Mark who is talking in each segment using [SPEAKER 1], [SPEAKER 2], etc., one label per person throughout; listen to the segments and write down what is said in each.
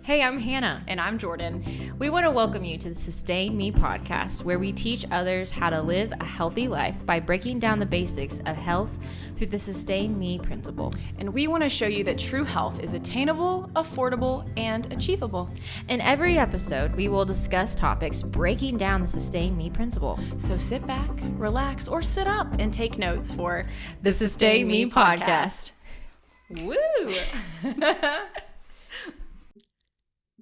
[SPEAKER 1] Hey, I'm Hannah.
[SPEAKER 2] And I'm Jordan.
[SPEAKER 1] We want to welcome you to the Sustain Me podcast, where we teach others how to live a healthy life by breaking down the basics of health through the Sustain Me principle.
[SPEAKER 2] And we want to show you that true health is attainable, affordable, and achievable.
[SPEAKER 1] In every episode, we will discuss topics breaking down the Sustain Me principle.
[SPEAKER 2] So sit back, relax, or sit up and take notes for
[SPEAKER 1] the Sustain Me podcast. Woo!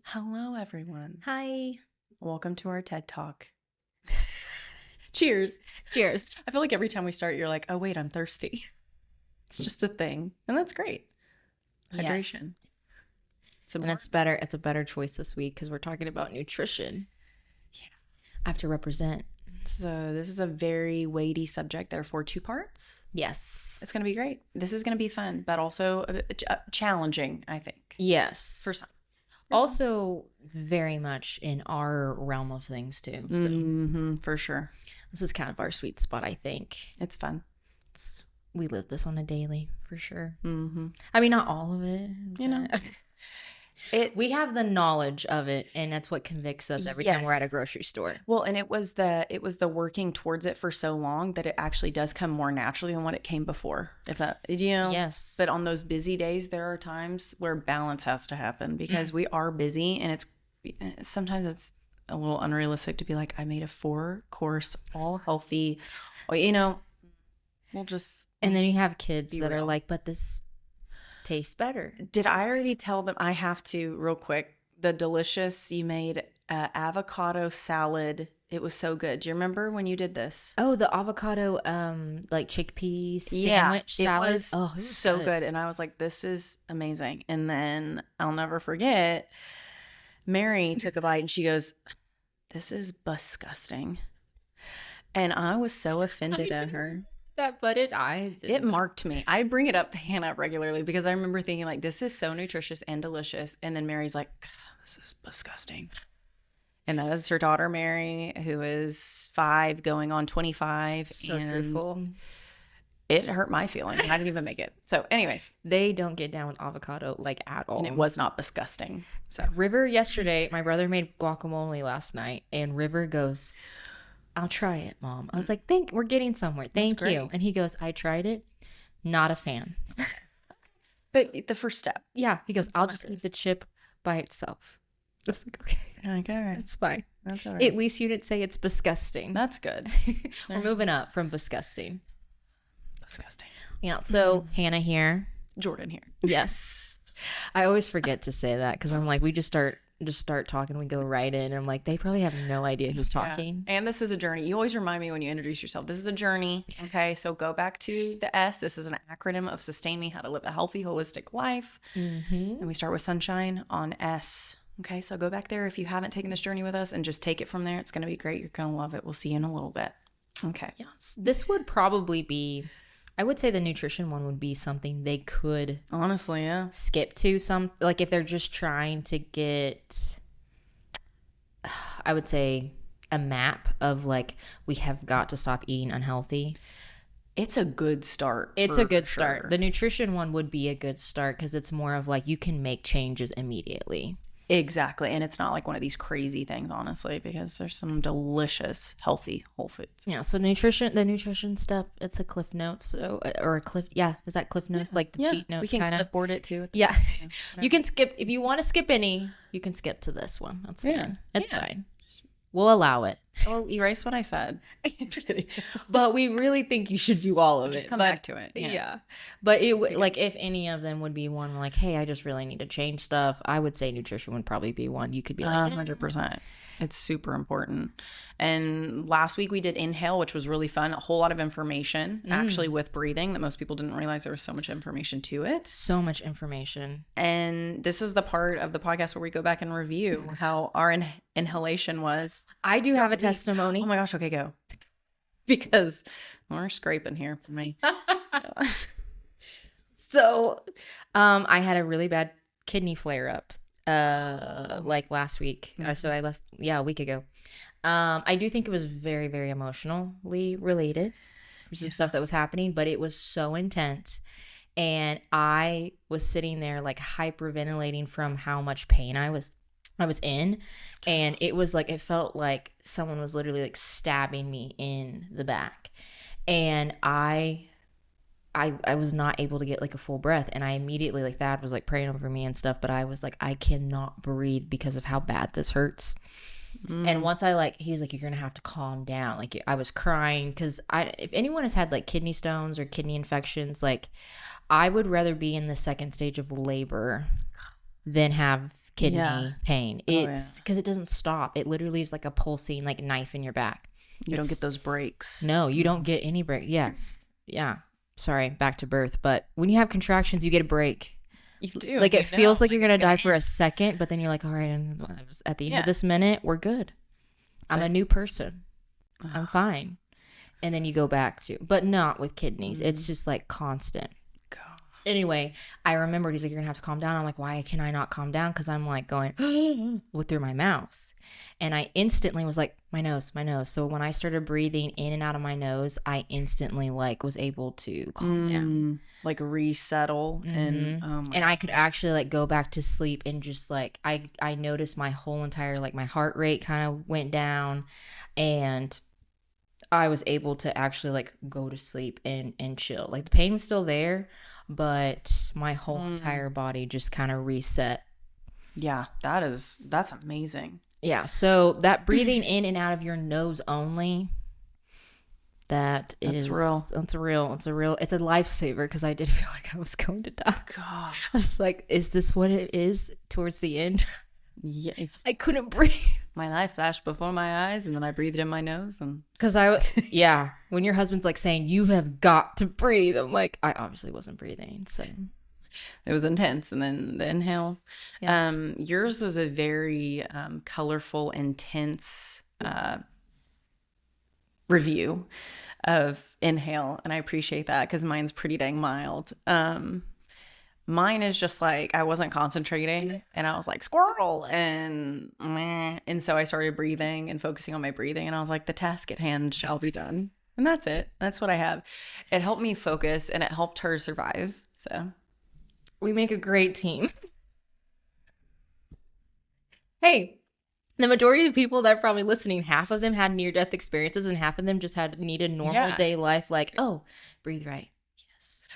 [SPEAKER 2] Hello, everyone.
[SPEAKER 1] Hi.
[SPEAKER 2] Welcome to our TED Talk.
[SPEAKER 1] Cheers. Cheers.
[SPEAKER 2] I feel like every time we start, you're like, oh, wait, I'm thirsty. It's just a thing. And that's great. Hydration.
[SPEAKER 1] Yes. And it's better. It's a better choice this week because we're talking about nutrition.
[SPEAKER 2] Yeah.
[SPEAKER 1] I have to represent.
[SPEAKER 2] So this is a very weighty subject, therefore 2 parts.
[SPEAKER 1] Yes.
[SPEAKER 2] It's going to be great. This is going to be fun, but also challenging, I think.
[SPEAKER 1] Yes.
[SPEAKER 2] For some.
[SPEAKER 1] Also very much in our realm of things too. So
[SPEAKER 2] for sure.
[SPEAKER 1] This is kind of our sweet spot, I think.
[SPEAKER 2] It's fun.
[SPEAKER 1] We live this on a daily, for sure. Mm-hmm. I mean, not all of it.
[SPEAKER 2] You know.
[SPEAKER 1] We have the knowledge of it, and that's what convicts us every time we're at a grocery store.
[SPEAKER 2] Well, and it was the working towards it for so long that it actually does come more naturally than what it came before. If that,
[SPEAKER 1] Yes.
[SPEAKER 2] But on those busy days, there are times where balance has to happen because we are busy, and sometimes it's a little unrealistic to be like, I made a 4-course, all healthy, we'll just.
[SPEAKER 1] And then you have kids that are like, but this tastes better.
[SPEAKER 2] Did I already tell them? I have to real quick. The delicious, you made avocado salad. It was so good. Do you remember when you did this?
[SPEAKER 1] Oh, the avocado like chickpea sandwich salad.
[SPEAKER 2] It was so good. And I was like, this is amazing. And then I'll never forget, Mary took a bite and she goes, this is disgusting. And I was so offended at her. It marked me. I bring it up to Hannah regularly because I remember thinking like, this is so nutritious and delicious. And then Mary's like, this is disgusting. And that is her daughter, Mary, who is 5 going on 25.
[SPEAKER 1] So truthful.
[SPEAKER 2] It hurt my feeling. I didn't even make it. So anyways.
[SPEAKER 1] They don't get down with avocado like at all.
[SPEAKER 2] And it was not disgusting. So
[SPEAKER 1] River yesterday, my brother made guacamole last night and River goes, I'll try it, Mom. I was like, we're getting somewhere. Thank you. And he goes, I tried it. Not a fan.
[SPEAKER 2] But the first step.
[SPEAKER 1] Yeah. He goes, I'll just eat the chip by itself. I was like, okay.
[SPEAKER 2] All right.
[SPEAKER 1] That's fine.
[SPEAKER 2] That's all right.
[SPEAKER 1] At least you didn't say it's disgusting.
[SPEAKER 2] That's good.
[SPEAKER 1] We're moving up from disgusting.
[SPEAKER 2] Disgusting.
[SPEAKER 1] Yeah. So Hannah here.
[SPEAKER 2] Jordan here.
[SPEAKER 1] Yes. I always forget to say that because I'm like, we just start talking, we go right in, and I'm like, they probably have no idea who's talking.
[SPEAKER 2] And this is a journey. You always remind me when you introduce yourself, this is a journey. Okay, so go back to the S. This is an acronym of Sustain Me, how to live a healthy, holistic life. And we start with sunshine on S. Okay, so go back there if you haven't taken this journey with us and just take it from there. It's going to be great. You're going to love it. We'll see you in a little bit. Okay.
[SPEAKER 1] Yes. This would probably be, I would say the nutrition one would be something they could
[SPEAKER 2] honestly,
[SPEAKER 1] skip to like if they're just trying to get, I would say a map of like, we have got to stop eating unhealthy.
[SPEAKER 2] It's a good start.
[SPEAKER 1] It's a good start. The nutrition one would be a good start because it's more of like you can make changes immediately.
[SPEAKER 2] Exactly. And it's not like one of these crazy things, honestly, because there's some delicious, healthy whole foods.
[SPEAKER 1] Yeah. So the nutrition step, it's a Cliff Notes. So, or a Cliff. Yeah. Is that Cliff Notes? Like the cheat notes
[SPEAKER 2] we can
[SPEAKER 1] kind of.
[SPEAKER 2] clipboard it too.
[SPEAKER 1] Yeah. You can skip. If you want to skip any, you can skip to this one. That's fine.
[SPEAKER 2] Yeah.
[SPEAKER 1] It's fine. We'll allow it.
[SPEAKER 2] So erase what I said.
[SPEAKER 1] But we really think you should do all of it.
[SPEAKER 2] Just come back to it.
[SPEAKER 1] Yeah. But like if any of them would be one like, hey, I just really need to change stuff, I would say nutrition would probably be one. You could be like
[SPEAKER 2] 100%. It's super important. And last week we did Inhale, which was really fun. A whole lot of information actually with breathing that most people didn't realize there was so much information to it.
[SPEAKER 1] So much information.
[SPEAKER 2] And this is the part of the podcast where we go back and review how our inhalation was.
[SPEAKER 1] I do have a testimony.
[SPEAKER 2] Oh my gosh. Okay, go. Because we're scraping here for me.
[SPEAKER 1] So I had a really bad kidney flare up like last week. A week ago. I do think it was very, very emotionally related. There's some stuff that was happening, but it was so intense. And I was sitting there like hyperventilating from how much pain I was in. And it was like, it felt like someone was literally like stabbing me in the back. And I was not able to get like a full breath. And I immediately, like, Thad was like praying over me and stuff, but I was like, I cannot breathe because of how bad this hurts. And once he was like, you're gonna have to calm down. Like, I was crying because if anyone has had like kidney stones or kidney infections, like, I would rather be in the second stage of labor than have kidney pain. It's because it doesn't stop. It literally is like a pulsing like knife in your back.
[SPEAKER 2] You don't get those breaks.
[SPEAKER 1] No, you don't get any break. Yes. Yeah. Sorry, back to birth. But when you have contractions, you get a break.
[SPEAKER 2] You do.
[SPEAKER 1] Like, it feels like you're going to die for a second, but then you're like, all right, at the end of this minute, we're good. I'm a new person. I'm fine. And then you go back to, but not with kidneys. It's just like constant. Anyway, I remembered, he's like, you're going to have to calm down. I'm like, why can I not calm down? Because I'm like going through my mouth. And I instantly was like, my nose. So when I started breathing in and out of my nose, I instantly like was able to calm down.
[SPEAKER 2] Like resettle. And
[SPEAKER 1] and I could actually like go back to sleep and just like, I noticed my whole entire, like, my heart rate kind of went down, and I was able to actually like go to sleep and chill. Like, the pain was still there, but my whole entire body just kind of reset.
[SPEAKER 2] Yeah, that's amazing.
[SPEAKER 1] Yeah, so that breathing in and out of your nose only, that's real. It's a lifesaver, because I did feel like I was going to die.
[SPEAKER 2] God.
[SPEAKER 1] I was like, is this what it is towards the end?
[SPEAKER 2] Yeah.
[SPEAKER 1] I couldn't breathe.
[SPEAKER 2] My life flashed before my eyes, and then I breathed in my nose. And
[SPEAKER 1] because when your husband's like saying, you have got to breathe, I'm like, I obviously wasn't breathing, so
[SPEAKER 2] it was intense. And then the inhale. Yours was a very colorful, intense review of inhale, and I appreciate that, because mine's pretty dang mild. Mine is just like, I wasn't concentrating, and I was like, squirrel, and meh. And so I started breathing and focusing on my breathing, and I was like, the task at hand shall be done. And that's it. That's what I have. It helped me focus, and it helped her survive. So
[SPEAKER 1] we make a great team. Hey, the majority of the people that are probably listening, half of them had near-death experiences, and half of them just needed normal day life, like, oh, breathe right.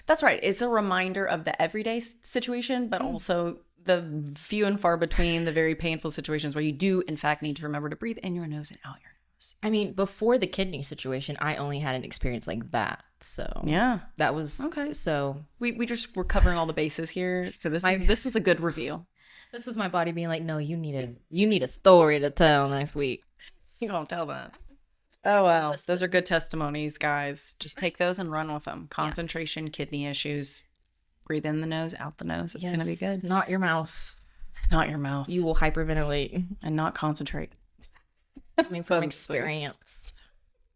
[SPEAKER 2] That's right. It's a reminder of the everyday situation, but also the few and far between, the very painful situations where you do, in fact, need to remember to breathe in your nose and out your nose.
[SPEAKER 1] I mean, before the kidney situation, I only had an experience like that. So
[SPEAKER 2] yeah,
[SPEAKER 1] that was
[SPEAKER 2] okay.
[SPEAKER 1] So
[SPEAKER 2] we're covering all the bases here. So this was a good review.
[SPEAKER 1] This was my body being like, no, you need a story to tell next week.
[SPEAKER 2] You gonna tell that? Oh, wow. Those are good testimonies, guys. Just take those and run with them. Concentration, kidney issues. Breathe in the nose, out the nose. It's going to be good.
[SPEAKER 1] Not your mouth.
[SPEAKER 2] Not your mouth.
[SPEAKER 1] You will hyperventilate.
[SPEAKER 2] And not concentrate.
[SPEAKER 1] I mean, from experience.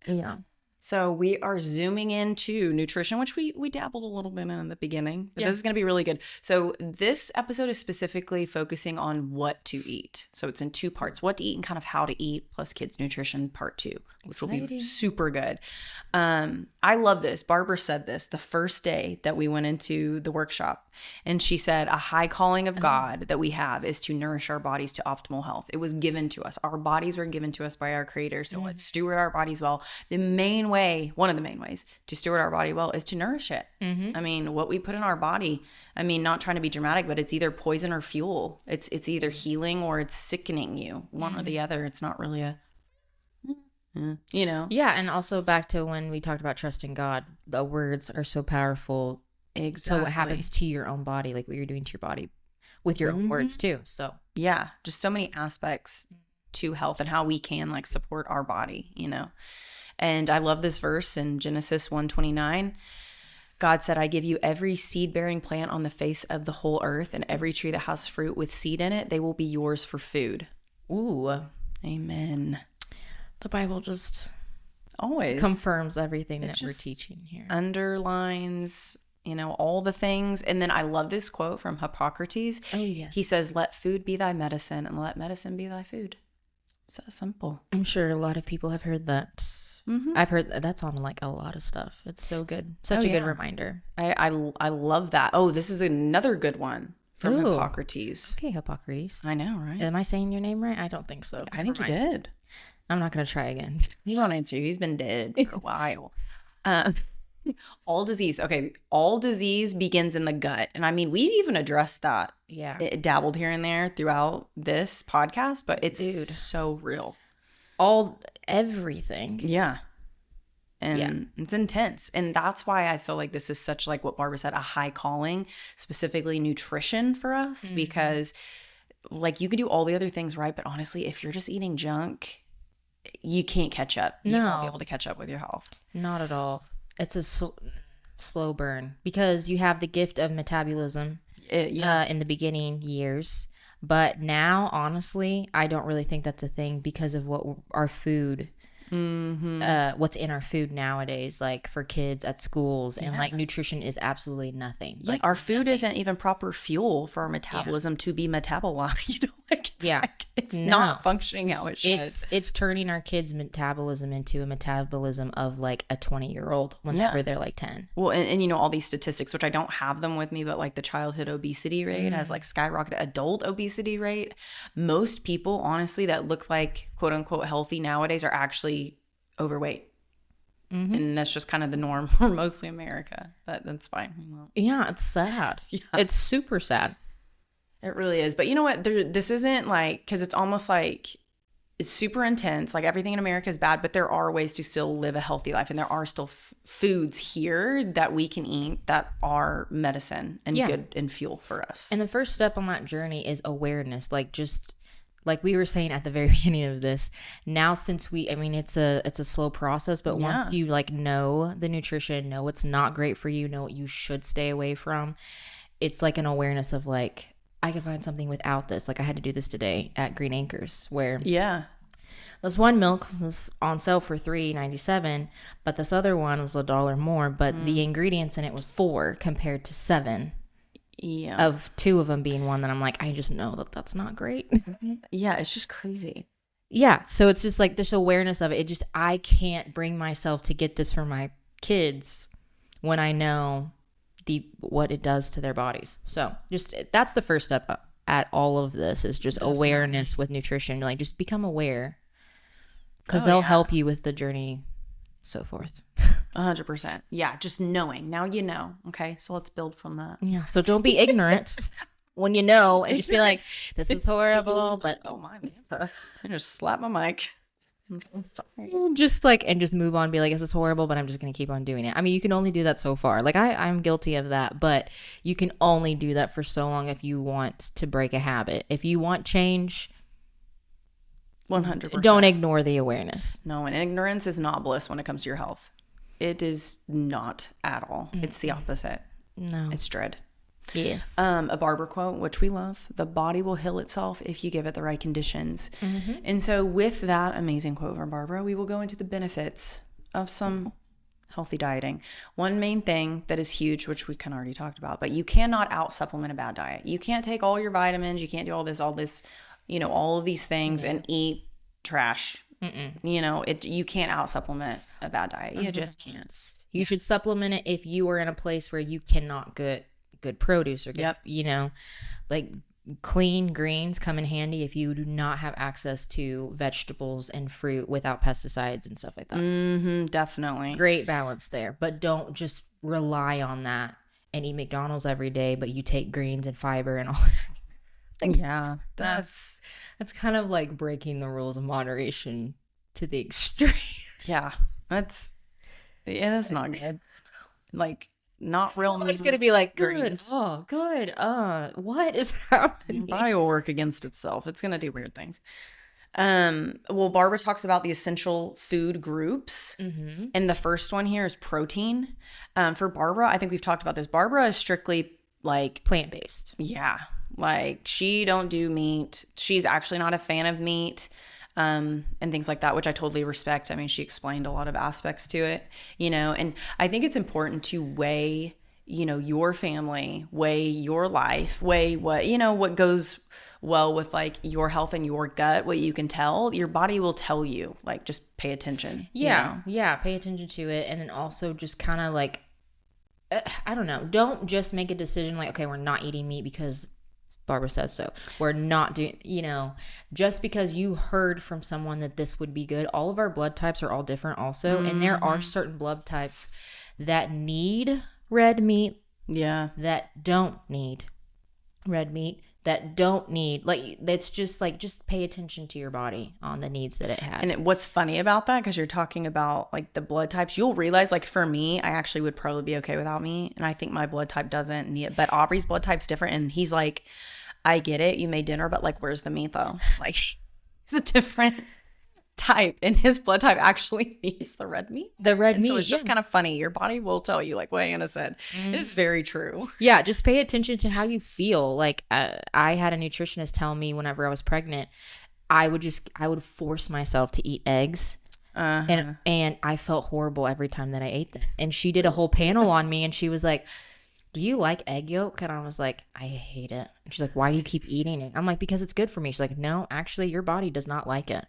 [SPEAKER 1] Yeah.
[SPEAKER 2] So we are zooming into nutrition, which we dabbled a little bit in the beginning. But this is going to be really good. So this episode is specifically focusing on what to eat. So it's in two parts: what to eat and kind of how to eat, plus kids nutrition part 2, which will be super good. I love this. Barbara said this the first day that we went into the workshop. And she said, a high calling of God that we have is to nourish our bodies to optimal health. It was given to us. Our bodies were given to us by our Creator. So let's steward our bodies well. One of the main ways to steward our body well is to nourish it. I mean, what we put in our body, I mean, not trying to be dramatic, but it's either poison or fuel. It's either healing or it's sickening you. One or the other. It's not really a, you know.
[SPEAKER 1] Yeah, and also back to when we talked about trusting God, the words are so powerful.
[SPEAKER 2] Exactly.
[SPEAKER 1] So what happens to your own body, like what you're doing to your body with your own words too. So
[SPEAKER 2] yeah, just so many aspects to health and how we can like support our body, you know. And I love this verse in Genesis 1:29. God said, I give you every seed-bearing plant on the face of the whole earth, and every tree that has fruit with seed in it, they will be yours for food.
[SPEAKER 1] Ooh.
[SPEAKER 2] Amen.
[SPEAKER 1] The Bible just
[SPEAKER 2] always
[SPEAKER 1] confirms everything that we're teaching here.
[SPEAKER 2] Underlines, you know, all the things. And then I love this quote from Hippocrates.
[SPEAKER 1] Oh, yes.
[SPEAKER 2] He says, let food be thy medicine and let medicine be thy food. So simple.
[SPEAKER 1] I'm sure a lot of people have heard that I've heard that's on like a lot of stuff. It's so good. Such a good reminder.
[SPEAKER 2] I love that. Oh, this is another good one from Hippocrates.
[SPEAKER 1] Okay, Hippocrates.
[SPEAKER 2] I know, right?
[SPEAKER 1] Am I saying your name right? I don't think so.
[SPEAKER 2] I think you did.
[SPEAKER 1] I'm not going to try again.
[SPEAKER 2] He won't answer you. He's been dead for a while. All disease. Okay. All disease begins in the gut. And I mean, we've even addressed that.
[SPEAKER 1] Yeah.
[SPEAKER 2] It dabbled here and there throughout this podcast, but it's so real.
[SPEAKER 1] Everything.
[SPEAKER 2] Yeah. And it's intense. And that's why I feel like this is such, like what Barbara said, a high calling, specifically nutrition for us, because like you could do all the other things right, but honestly, if you're just eating junk, you can't catch up. You won't be able to catch up with your health.
[SPEAKER 1] Not at all. It's a slow burn because you have the gift of metabolism in the beginning years. But now, honestly, I don't really think that's a thing because of what our food, what's in our food nowadays, like for kids at schools, and like nutrition is absolutely nothing.
[SPEAKER 2] Yeah,
[SPEAKER 1] like
[SPEAKER 2] our food isn't even proper fuel for our metabolism to be metabolized. You know, like it's not functioning how it should.
[SPEAKER 1] It's turning our kids' metabolism into a metabolism of like a 20-year-old whenever they're like 10.
[SPEAKER 2] Well, and you know, all these statistics, which I don't have them with me, but like the childhood obesity rate has like skyrocketed. Adult obesity rate. Most people, honestly, that look like quote unquote healthy nowadays are actually overweight. And that's just kind of the norm for mostly America, but that's fine.
[SPEAKER 1] Yeah, it's sad. It's super sad.
[SPEAKER 2] It really is. But you know what? This isn't like, because it's almost like it's super intense. Like everything in America is bad, but there are ways to still live a healthy life. And there are still foods here that we can eat that are medicine and good and fuel for us.
[SPEAKER 1] And the first step on that journey is awareness. Like just like we were saying at the very beginning of this, now since it's a slow process, but once you like know the nutrition, know what's not great for you, know what you should stay away from, it's like an awareness of like, I can find something without this. Like I had to do this today at Green Acres where this one milk was on sale for $3.97, but this other one was $1 more, but the ingredients in it was 4 compared to 7.
[SPEAKER 2] Yeah.
[SPEAKER 1] Of 2 of them being one that I'm like, I just know that that's not great.
[SPEAKER 2] Yeah, it's just crazy.
[SPEAKER 1] Yeah, so it's just like this awareness of it. I can't bring myself to get this for my kids when I know what it does to their bodies. So just that's the first step at all of this is just awareness with nutrition. Like just become aware because they'll help you with the journey, so forth.
[SPEAKER 2] 100%. Yeah, just knowing. Now you know. Okay, so let's build from that.
[SPEAKER 1] Yeah, so don't be ignorant when you know and just be like, this is horrible, but
[SPEAKER 2] oh my, I just slap my mic. I'm sorry.
[SPEAKER 1] Just move on, be like, this is horrible, but I'm just gonna keep on doing it. I mean, you can only do that so far. Like I'm guilty of that, but you can only do that for so long if you want to break a habit. If you want change,
[SPEAKER 2] 100%.
[SPEAKER 1] Don't ignore the awareness.
[SPEAKER 2] No, and ignorance is not bliss when it comes to your health. It is not at all. It's the opposite.
[SPEAKER 1] No.
[SPEAKER 2] It's dread.
[SPEAKER 1] Yes.
[SPEAKER 2] A Barbara quote, which we love: the body will heal itself if you give it the right conditions. And so with that amazing quote from Barbara, we will go into the benefits of some healthy dieting. One main thing that is huge, which we kind of already talked about, but you cannot out supplement a bad diet. You can't take all your vitamins. You can't do all this, all of these things and eat trash. You can't out supplement a bad diet. You just can't.
[SPEAKER 1] You should supplement it if you are in a place where you cannot get good produce or get, like clean greens come in handy if you do not have access to vegetables and fruit without pesticides and stuff like that.
[SPEAKER 2] Definitely.
[SPEAKER 1] Great balance there, but don't just rely on that and eat McDonald's every day, but you take greens and fiber and all that.
[SPEAKER 2] Yeah,
[SPEAKER 1] that's kind of like breaking the rules of moderation to the extreme.
[SPEAKER 2] Yeah, that's not good. Like, not real.
[SPEAKER 1] It's gonna be like good. Oh, good. What is happening?
[SPEAKER 2] Your body will work against itself. It's gonna do weird things. Well, Barbara talks about the essential food groups, and the first one here is protein. For Barbara, I think we've talked about this. Barbara is strictly like
[SPEAKER 1] plant-based.
[SPEAKER 2] Yeah. Like she don't do meat. She's actually not a fan of meat, and things like that, which I totally respect. I mean, she explained a lot of aspects to it, and I think it's important to weigh, your family, weigh your life, weigh what goes well with like your health and your gut, what you can tell, your body will tell you, like, just pay attention.
[SPEAKER 1] Yeah, pay attention to it. And then also just kind of like, I don't know, don't just make a decision like, okay, we're not eating meat because Barbara says so. We're not doing, just because you heard from someone that this would be good. All of our blood types are all different also. Mm-hmm. And there are certain blood types that need red meat.
[SPEAKER 2] Yeah.
[SPEAKER 1] That don't need red meat. That don't need, like, that's just like, just pay attention to your body on the needs that it has.
[SPEAKER 2] And what's funny about that, because you're talking about like the blood types, you'll realize, like, for me, I actually would probably be okay without meat. And I think my blood type doesn't need it. But Aubrey's blood type's different. And he's like, I get it. You made dinner, but like, where's the meat though? Like, it's a different type, and his blood type actually needs the red meat.
[SPEAKER 1] The red meat.
[SPEAKER 2] So it's just kind of funny. Your body will tell you, like what Hannah said. It is very true.
[SPEAKER 1] Yeah, just pay attention to how you feel. Like, I had a nutritionist tell me whenever I was pregnant, I would force myself to eat eggs. And I felt horrible every time that I ate them. And she did a whole panel on me, and she was like, do you like egg yolk? And I was like, I hate it. And she's like, why do you keep eating it? I'm like, because it's good for me. She's like, no, actually, your body does not like it.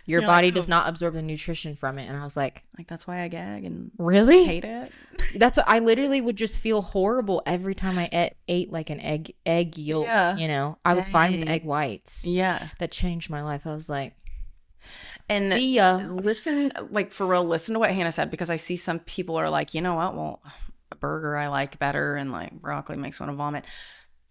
[SPEAKER 1] Your body does not absorb the nutrition from it. And I was like,
[SPEAKER 2] that's why I gag and
[SPEAKER 1] really
[SPEAKER 2] hate it.
[SPEAKER 1] That's what I literally would just feel horrible every time I ate like an egg yolk. Yeah. I was fine with egg whites.
[SPEAKER 2] Yeah.
[SPEAKER 1] That changed my life. I was like,
[SPEAKER 2] and listen, like, for real, listen to what Hannah said, because I see some people are like, you know what? Well, a burger I like better, and like broccoli makes me want to vomit.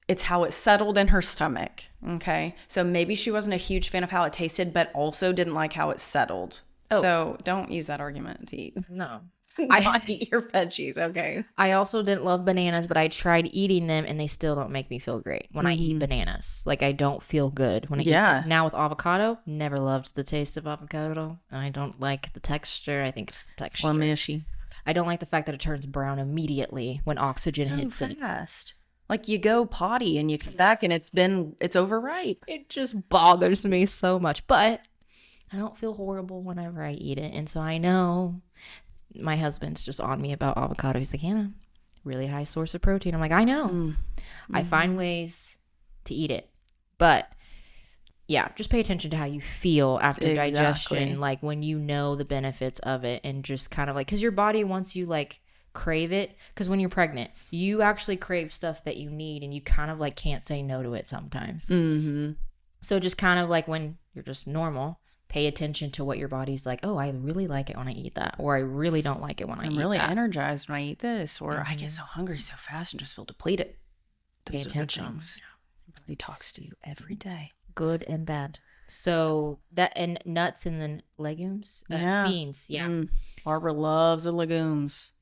[SPEAKER 2] It's how it settled in her stomach. Okay. So maybe she wasn't a huge fan of how it tasted, but also didn't like how it settled. Oh. So don't use that argument to eat.
[SPEAKER 1] No.
[SPEAKER 2] Not eat your veggies. Okay.
[SPEAKER 1] I also didn't love bananas, but I tried eating them and they still don't make me feel great when I eat bananas. Like, I don't feel good when I eat them. Now with avocado, never loved the taste of avocado. I don't like the texture. I think it's the texture.
[SPEAKER 2] Mushy.
[SPEAKER 1] I don't like the fact that it turns brown immediately when oxygen hits it.
[SPEAKER 2] Fast. Like, you go potty and you come back and it's overripe.
[SPEAKER 1] It just bothers me so much. But I don't feel horrible whenever I eat it. And so I know my husband's just on me about avocado. He's like, Hannah, really high source of protein. I'm like, I know. Mm-hmm. I find ways to eat it. But yeah, just pay attention to how you feel after digestion. Like, when you know the benefits of it, and just kind of like, because your body, once you like crave it, because when you're pregnant, you actually crave stuff that you need, and you kind of like can't say no to it sometimes. Mm-hmm. So just kind of like when you're just normal, pay attention to what your body's like. Oh, I really like it when I eat that, or I really don't like it when I eat that. I'm really
[SPEAKER 2] energized when I eat this, or I get so hungry so fast and just feel depleted.
[SPEAKER 1] Pay attention.
[SPEAKER 2] Your body talks to you every day,
[SPEAKER 1] good and bad. So that, and nuts, and then legumes, beans. Yeah,
[SPEAKER 2] Barbara loves the legumes.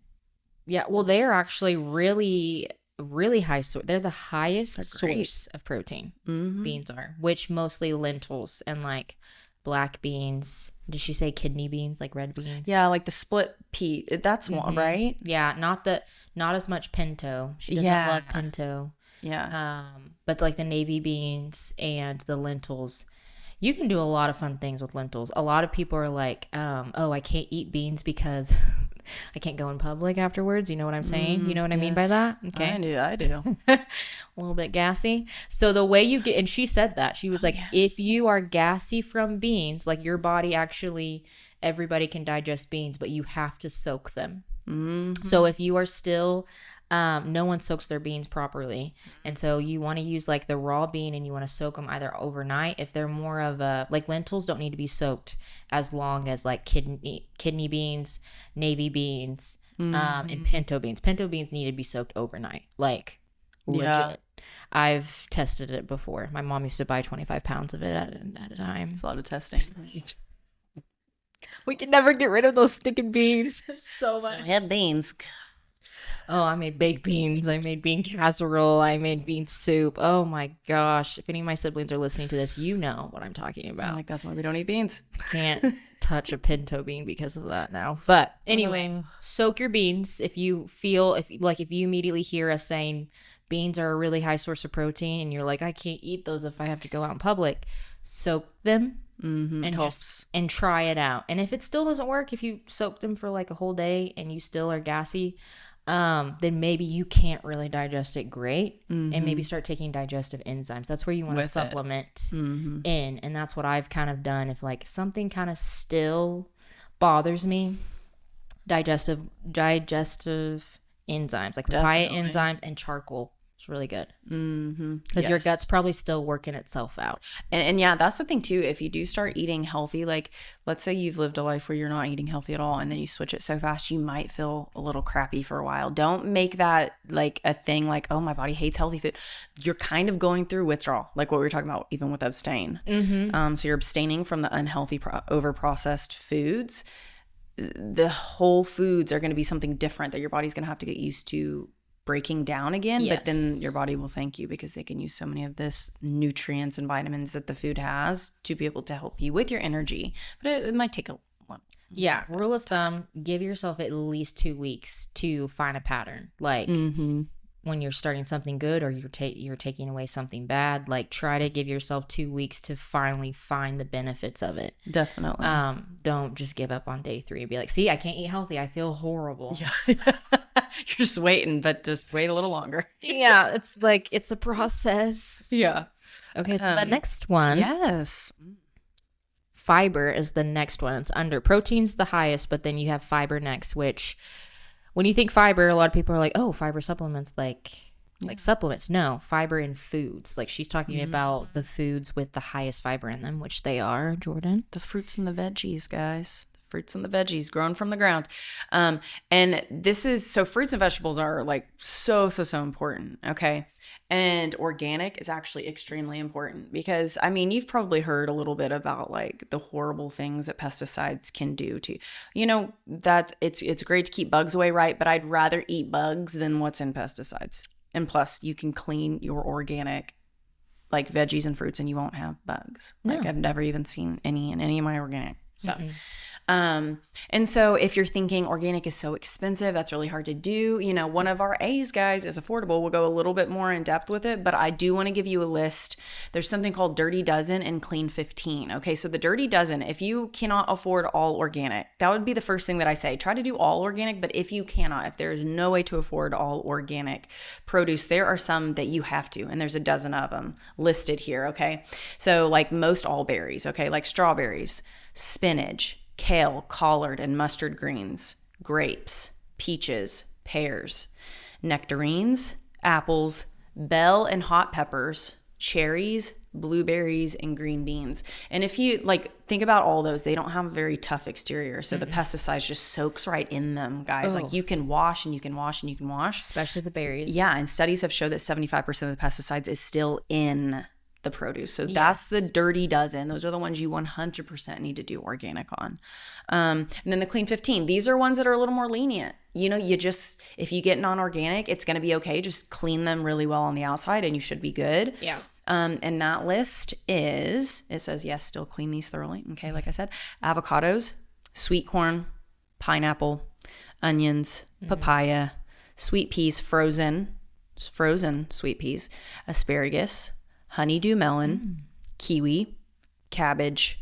[SPEAKER 1] Yeah, well, they are actually really, really high source. They're the highest source of protein. Mm-hmm. Beans are, which mostly lentils and like black beans. Did she say kidney beans, like red beans?
[SPEAKER 2] Yeah, like the split pea. That's one, right?
[SPEAKER 1] Yeah, not as much pinto. She doesn't love pinto.
[SPEAKER 2] Yeah.
[SPEAKER 1] But like the navy beans and the lentils. You can do a lot of fun things with lentils. A lot of people are like, oh, I can't eat beans because I can't go in public afterwards. You know what I'm saying? You know what I mean by that? Okay.
[SPEAKER 2] I do.
[SPEAKER 1] A little bit gassy. So the way you get, and she said that, she was like, if you are gassy from beans, like your body actually, everybody can digest beans, but you have to soak them. Mm-hmm. So if you are still, no one soaks their beans properly. And so you want to use like the raw bean, and you want to soak them either overnight. If they're more of a, like lentils don't need to be soaked as long as like kidney beans, navy beans, and pinto beans. Pinto beans need to be soaked overnight. Like legit. Yeah. I've tested it before. My mom used to buy 25 pounds of it at a time.
[SPEAKER 2] It's a lot of testing.
[SPEAKER 1] We can never get rid of those stinking beans. So much.
[SPEAKER 2] So I had beans.
[SPEAKER 1] Oh, I made baked beans. I made bean casserole. I made bean soup. Oh my gosh. If any of my siblings are listening to this, you know what I'm talking about.
[SPEAKER 2] Like, that's why we don't eat beans.
[SPEAKER 1] I can't touch a pinto bean because of that now. But anyway, soak your beans. If you immediately hear us saying beans are a really high source of protein, and you're like, I can't eat those if I have to go out in public, soak them. Mm-hmm. And try it out. And if it still doesn't work, if you soak them for like a whole day and you still are gassy, then maybe you can't really digest it great, and maybe start taking digestive enzymes. That's where you want to supplement in, and that's what I've kind of done. If like something kind of still bothers me, digestive enzymes like papaya enzymes and charcoal. It's really good because your gut's probably still working itself out.
[SPEAKER 2] And yeah, that's the thing too. If you do start eating healthy, like let's say you've lived a life where you're not eating healthy at all, and then you switch it so fast, you might feel a little crappy for a while. Don't make that like a thing like, oh, my body hates healthy food. You're kind of going through withdrawal, like what we were talking about even with abstain. So you're abstaining from the unhealthy over processed foods. The whole foods are going to be something different that your body's going to have to get used to breaking down again, but then your body will thank you because they can use so many of this nutrients and vitamins that the food has to be able to help you with your energy. But it might take a while.
[SPEAKER 1] Yeah, rule of thumb, give yourself at least 2 weeks to find a pattern. Like when you're starting something good or you're taking away something bad, like try to give yourself 2 weeks to finally find the benefits of it.
[SPEAKER 2] Definitely.
[SPEAKER 1] Don't just give up on day 3 and be like, see, I can't eat healthy. I feel horrible.
[SPEAKER 2] Yeah. You're just waiting, but just wait a little longer.
[SPEAKER 1] Yeah, it's like it's a process.
[SPEAKER 2] Yeah.
[SPEAKER 1] Okay, so the next one.
[SPEAKER 2] Yes.
[SPEAKER 1] Fiber is the next one. It's under protein's the highest, but then you have fiber next, which when you think fiber, a lot of people are like, oh, fiber supplements, like supplements. No, fiber in foods. Like she's talking about the foods with the highest fiber in them, which they are, Jordan.
[SPEAKER 2] The fruits and the veggies, guys. The fruits and the veggies grown from the ground. And this is, so fruits and vegetables are like so important. Okay. And organic is actually extremely important because, I mean, you've probably heard a little bit about like the horrible things that pesticides can do to, you know, that it's great to keep bugs away, right? But I'd rather eat bugs than what's in pesticides. And plus, you can clean your organic like veggies and fruits and you won't have bugs. Like I've never even seen any in any of my organic stuff. And so if you're thinking organic is so expensive, that's really hard to do. You know, one of our A's, guys, is affordable. We'll go a little bit more in depth with it, but I do want to give you a list. There's something called Dirty Dozen and Clean 15. Okay. So the Dirty Dozen, if you cannot afford all organic, that would be the first thing that I say. Try to do all organic, but if you cannot, if there is no way to afford all organic produce, there are some that you have to, and there's a dozen of them listed here. Okay. So like most all berries, okay, like strawberries, spinach, kale, collard, and mustard greens, grapes, peaches, pears, nectarines, apples, bell and hot peppers, cherries, blueberries, and green beans. And if you like think about all those, they don't have a very tough exterior. So the pesticides just soaks right in them, guys. Like you can wash and you can wash and you can wash.
[SPEAKER 1] Especially the berries.
[SPEAKER 2] Yeah. And studies have showed that 75% of the pesticides is still in the produce. So that's the Dirty Dozen. Those are the ones you 100% need to do organic on. And then the Clean 15. These are ones that are a little more lenient. You know, you just, if you get non-organic, it's going to be okay. Just clean them really well on the outside and you should be good.
[SPEAKER 1] Yeah.
[SPEAKER 2] And that list is, it says, yes, still clean these thoroughly. Okay, like I said, avocados, sweet corn, pineapple, onions, papaya, sweet peas, frozen sweet peas, asparagus, honeydew melon, kiwi, cabbage.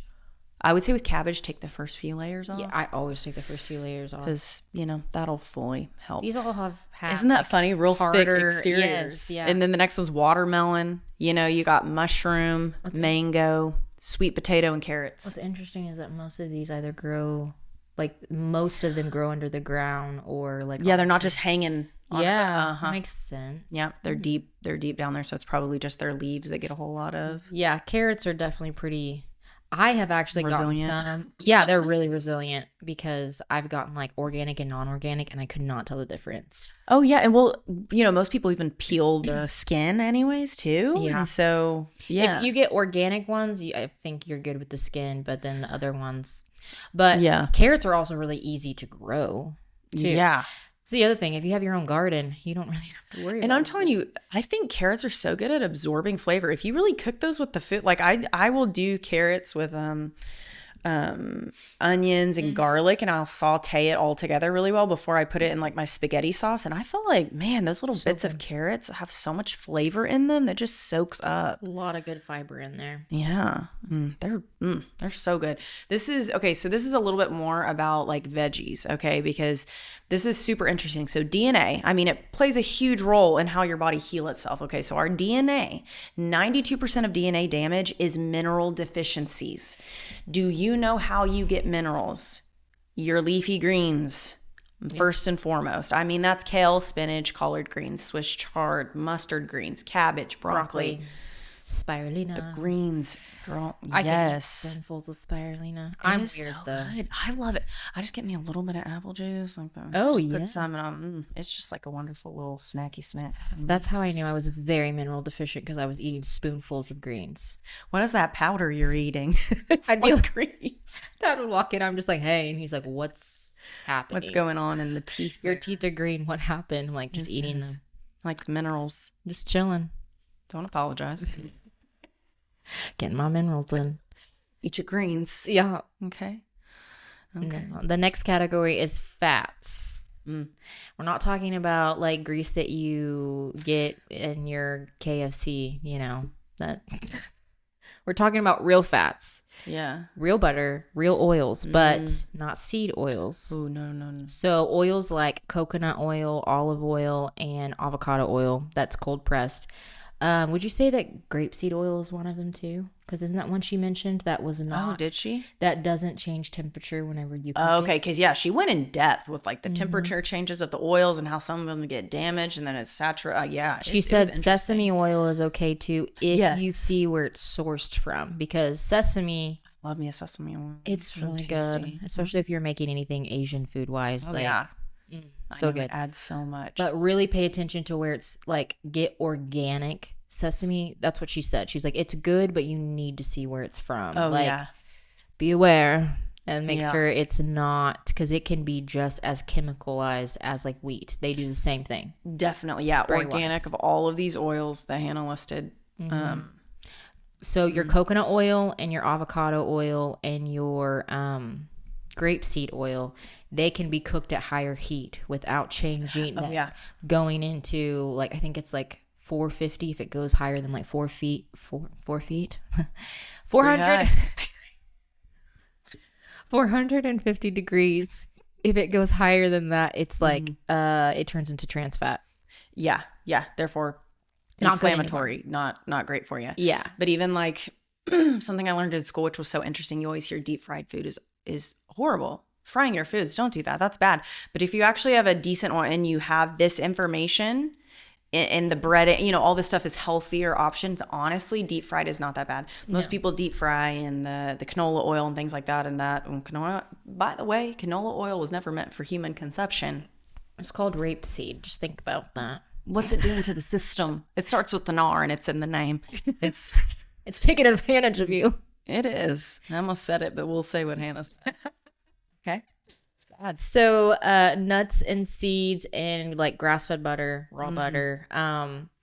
[SPEAKER 2] I would say with cabbage, take the first few layers off.
[SPEAKER 1] Yeah, I always take the first few layers off.
[SPEAKER 2] Because, you know, that'll fully help.
[SPEAKER 1] These all have
[SPEAKER 2] Isn't that funny? Real
[SPEAKER 1] harder,
[SPEAKER 2] thick exteriors.
[SPEAKER 1] Yes, yeah.
[SPEAKER 2] And then the next one's watermelon. You know, you got mushroom, mango, sweet potato, and carrots.
[SPEAKER 1] What's interesting is that most of these either grow, like most of them grow under the ground or like.
[SPEAKER 2] Yeah, they're not just hanging.
[SPEAKER 1] Yeah, makes sense.
[SPEAKER 2] Yeah, they're deep. They're deep down there, so it's probably just their leaves they get a whole lot of.
[SPEAKER 1] Yeah, carrots are definitely pretty. I have actually
[SPEAKER 2] resilient.
[SPEAKER 1] Gotten some. Yeah, they're really resilient because I've gotten like organic and non-organic, and I could not tell the difference.
[SPEAKER 2] Oh yeah, and well, you know, most people even peel the skin anyways too.
[SPEAKER 1] Yeah.
[SPEAKER 2] And so yeah,
[SPEAKER 1] if you get organic ones, I think you're good with the skin, but then the other ones. But
[SPEAKER 2] yeah,
[SPEAKER 1] carrots are also really easy to grow too.
[SPEAKER 2] Yeah.
[SPEAKER 1] It's the other thing. If you have your own garden, you don't really have to worry about it.
[SPEAKER 2] And I'm telling you, I think carrots are so good at absorbing flavor. If you really cook those with the food, like I will do carrots with onions and garlic, and I'll saute it all together really well before I put it in like my spaghetti sauce. And I feel like, man, those little bits of carrots have so much flavor in them that just soaks up.
[SPEAKER 1] A lot of good fiber in there.
[SPEAKER 2] Yeah, they're so good. This is okay. So this is a little bit more about like veggies, okay? Because this is super interesting. So DNA, I mean, it plays a huge role in how your body heals itself. Okay, so our DNA, 92% of DNA damage is mineral deficiencies. Do you know how you get minerals? Your leafy greens, first and foremost. I mean, that's kale, spinach, collard greens, Swiss chard, mustard greens, cabbage, broccoli.
[SPEAKER 1] Spirulina.
[SPEAKER 2] The greens, girl.
[SPEAKER 1] I
[SPEAKER 2] Yes.
[SPEAKER 1] can eat spoonfuls of spirulina.
[SPEAKER 2] I'm
[SPEAKER 1] weird
[SPEAKER 2] so
[SPEAKER 1] though.
[SPEAKER 2] good. I love it. I just get me a little bit of apple juice like that.
[SPEAKER 1] Oh,
[SPEAKER 2] just put
[SPEAKER 1] yeah.
[SPEAKER 2] some and it's just like a wonderful little snacky snack.
[SPEAKER 1] That's how I knew I was very mineral deficient, because I was eating spoonfuls of greens.
[SPEAKER 2] What is that powder you're eating? It's
[SPEAKER 1] I'd be
[SPEAKER 2] like greens.
[SPEAKER 1] Dad would walk in, I'm just like, hey, and he's like, what's happening?
[SPEAKER 2] What's going on in the teeth?
[SPEAKER 1] Your teeth are green. What happened? I'm like, just eating them.
[SPEAKER 2] Like the minerals.
[SPEAKER 1] Just chilling.
[SPEAKER 2] Don't apologize.
[SPEAKER 1] Getting my minerals in.
[SPEAKER 2] Eat your greens.
[SPEAKER 1] Yeah.
[SPEAKER 2] Okay.
[SPEAKER 1] No. The next category is fats. We're not talking about like grease that you get in your KFC, you know, that we're talking about real fats.
[SPEAKER 2] Yeah.
[SPEAKER 1] Real butter, real oils, but not seed oils.
[SPEAKER 2] Oh, no.
[SPEAKER 1] So oils like coconut oil, olive oil, and avocado oil that's cold pressed. Would you say that grapeseed oil is one of them too? Because isn't that one she mentioned that was not?
[SPEAKER 2] Oh, did she?
[SPEAKER 1] That doesn't change temperature whenever you cook
[SPEAKER 2] Oh,
[SPEAKER 1] it?
[SPEAKER 2] okay, because yeah, she went in depth with like the temperature changes of the oils and how some of them get damaged and then it's saturated. Yeah,
[SPEAKER 1] She said sesame oil is okay too if you see where it's sourced from, because sesame,
[SPEAKER 2] love me a sesame oil.
[SPEAKER 1] it's
[SPEAKER 2] so
[SPEAKER 1] really
[SPEAKER 2] tasty.
[SPEAKER 1] good, especially if you're making anything Asian food wise.
[SPEAKER 2] Oh yeah, I
[SPEAKER 1] so
[SPEAKER 2] know
[SPEAKER 1] good.
[SPEAKER 2] it adds so much.
[SPEAKER 1] But really pay attention to where it's like get organic sesame. That's what she said. She's like, it's good, but you need to see where it's from.
[SPEAKER 2] Oh
[SPEAKER 1] like,
[SPEAKER 2] yeah,
[SPEAKER 1] be aware and make sure it's not, because it can be just as chemicalized as like wheat. They do the same thing.
[SPEAKER 2] definitely. Yeah,
[SPEAKER 1] Spray-wise.
[SPEAKER 2] organic of all of these oils that Hannah listed.
[SPEAKER 1] So your coconut oil and your avocado oil and your grapeseed oil, they can be cooked at higher heat without changing.
[SPEAKER 2] Oh yeah,
[SPEAKER 1] Going into like, I think it's like 450 if it goes higher than like 4 feet. 400 450 degrees. If it goes higher than that, it's like it turns into trans fat.
[SPEAKER 2] yeah. Therefore,
[SPEAKER 1] Not good
[SPEAKER 2] inflammatory, not great for you.
[SPEAKER 1] Yeah.
[SPEAKER 2] But even like something I learned in school, which was so interesting, you always hear deep fried food is horrible. Frying your foods, don't do that. That's bad. But if you actually have a decent one and you have this information in the bread, you know, all this stuff is healthier options. Honestly, deep fried is not that bad. Most people deep fry in the canola oil and things like that. And canola, by the way, canola oil was never meant for human consumption.
[SPEAKER 1] It's called rapeseed. Just think about that.
[SPEAKER 2] What's it doing to the system? It starts with an R and it's in the name. It's
[SPEAKER 1] taking advantage of you.
[SPEAKER 2] It is. I almost said it, but we'll say what Hannah said. Okay. It's bad.
[SPEAKER 1] So nuts and seeds and like grass-fed butter, raw butter.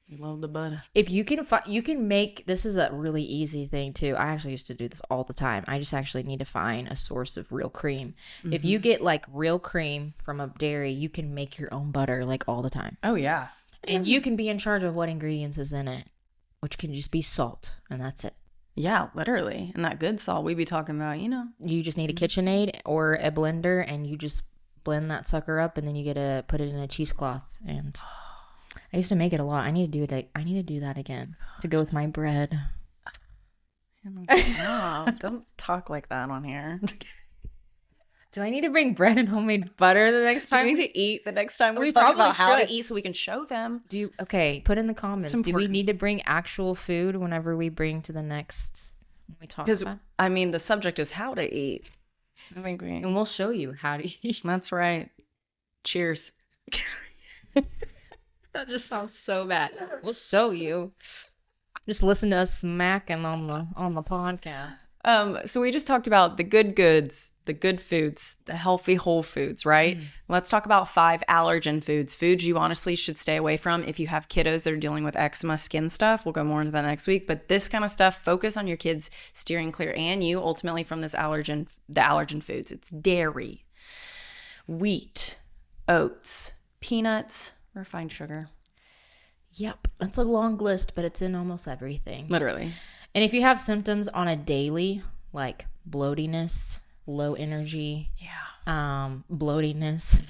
[SPEAKER 2] You love the butter.
[SPEAKER 1] If you can you can make, this is a really easy thing too. I actually used to do this all the time. I just actually need to find a source of real cream. If you get like real cream from a dairy, you can make your own butter like all the time.
[SPEAKER 2] Oh yeah.
[SPEAKER 1] And you can be in charge of what ingredients is in it, which can just be salt, and that's it.
[SPEAKER 2] Yeah, literally. And that good salt we be talking about, you know.
[SPEAKER 1] You just need a KitchenAid or a blender, and you just blend that sucker up, and then you get to put it in a cheesecloth. And I used to make it a lot. I need to do it. I need to do that again to go with my bread.
[SPEAKER 2] No, don't talk like that on here.
[SPEAKER 1] Do I need to bring bread and homemade butter the next time?
[SPEAKER 2] Do we need to eat the next time
[SPEAKER 1] We
[SPEAKER 2] we talk
[SPEAKER 1] probably
[SPEAKER 2] about how
[SPEAKER 1] should.
[SPEAKER 2] to eat so we can show them?
[SPEAKER 1] Okay, put in the comments.
[SPEAKER 2] It's
[SPEAKER 1] Do we
[SPEAKER 2] important.
[SPEAKER 1] need to bring actual food whenever we bring to the next when we talk
[SPEAKER 2] Because
[SPEAKER 1] about?
[SPEAKER 2] I mean, the subject is how to eat. I think
[SPEAKER 1] And we'll show you how to eat.
[SPEAKER 2] that's right. Cheers.
[SPEAKER 1] That just sounds so bad. We'll show you. Just listen to us smacking on the podcast.
[SPEAKER 2] So we just talked about the good goods, the good foods, the healthy whole foods, right? Let's talk about 5 allergen foods. Foods you honestly should stay away from if you have kiddos that are dealing with eczema, skin stuff. We'll go more into that next week. But this kind of stuff, focus on your kids steering clear and you ultimately from the allergen foods. It's dairy, wheat, oats, peanuts, refined sugar.
[SPEAKER 1] Yep. That's a long list, but it's in almost everything.
[SPEAKER 2] Literally.
[SPEAKER 1] And if you have symptoms on a daily, like bloatiness, low energy, bloatiness,